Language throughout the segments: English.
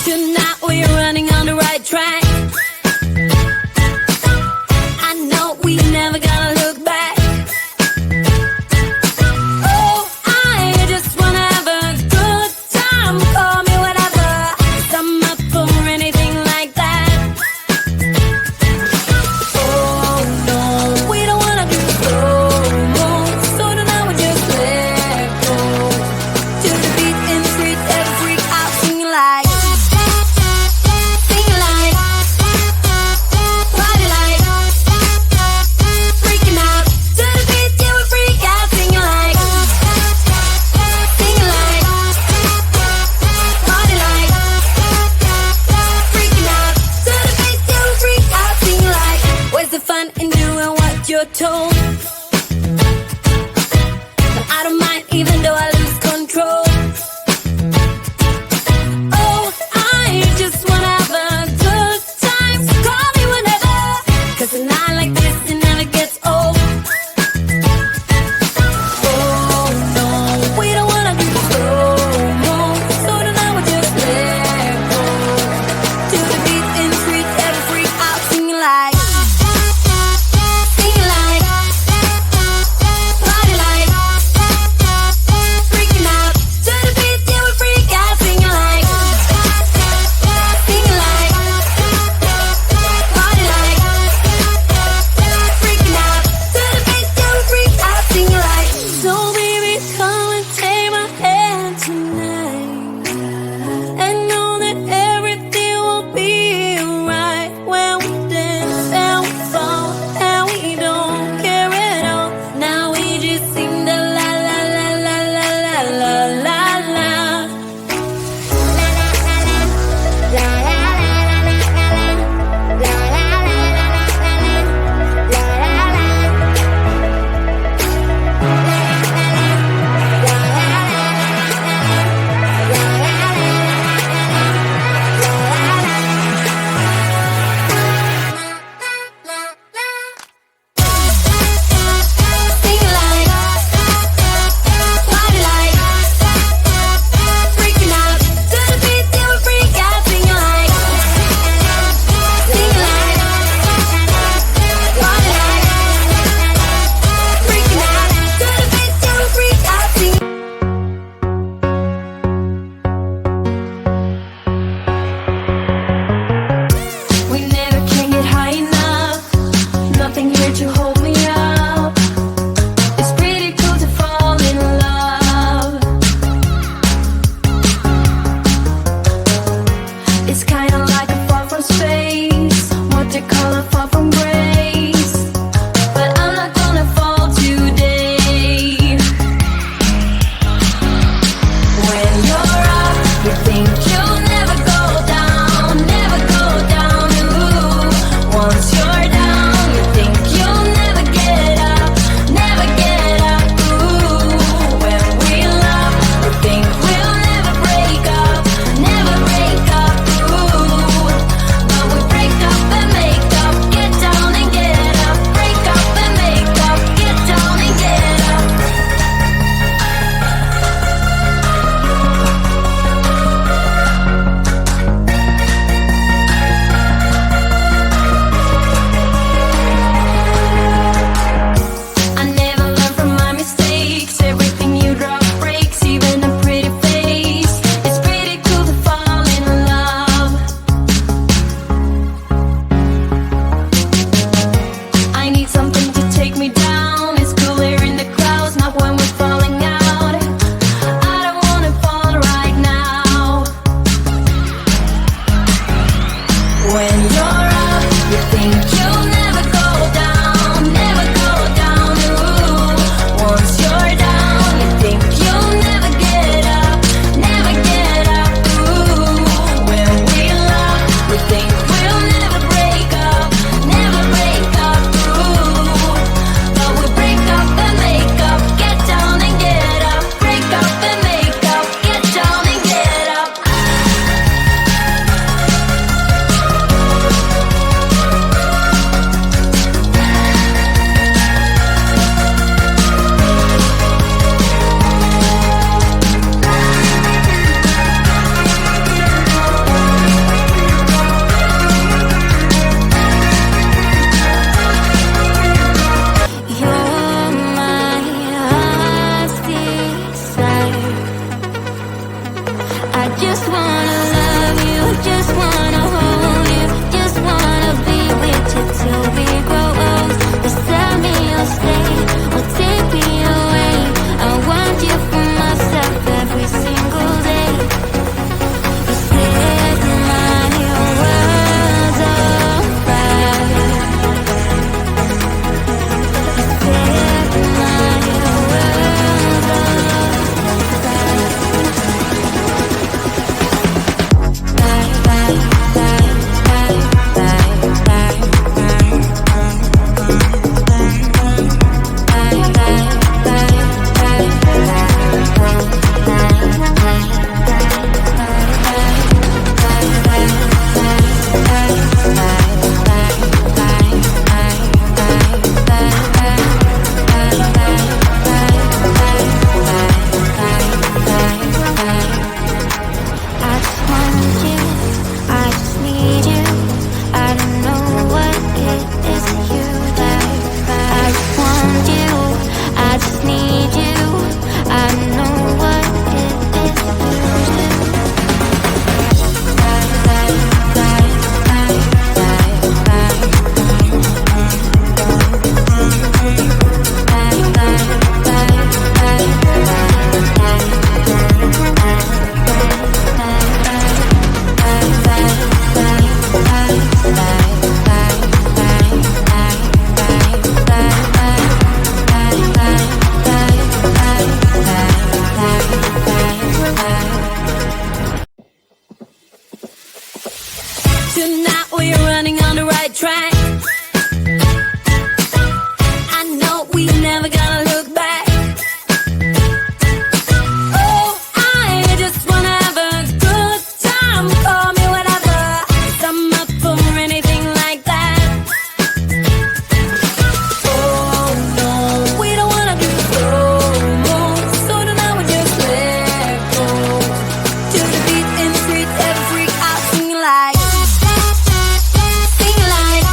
Tonight we're running on the right track. I know we never gonna look back. Oh, I just wanna have a good time. Call me whatever, 'cause I'm up for anything like that. Oh no, we don't wanna do slow-mo, so tonight we just let go. To the beat in the street, every freak out singing like, singing like, party like, freaking out. To the beat, yeah, we freak out singing like, singing like, party like, freaking out. To the beat, yeah, we freak out singing like. Where's the fun in doing what you're told? But I don't mind even though I lose control. Oh, I just wanna have a good time. So call me whenever, 'cause a night like this, it never gets old. Oh no, we don't wanna do slow-mo, so tonight we just let go. To the beat in the street, every freak out singing like, singing like, Tonight we're running on the right track. I know we never gonna look back. Oh, I just wanna have a good time. Call me whatever, 'cause I'm up for anything like that. Oh no, we don't wanna do slow-mo, so tonight we just let go. To the beat in the street, every freak out singing like, singing like.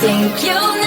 think you'll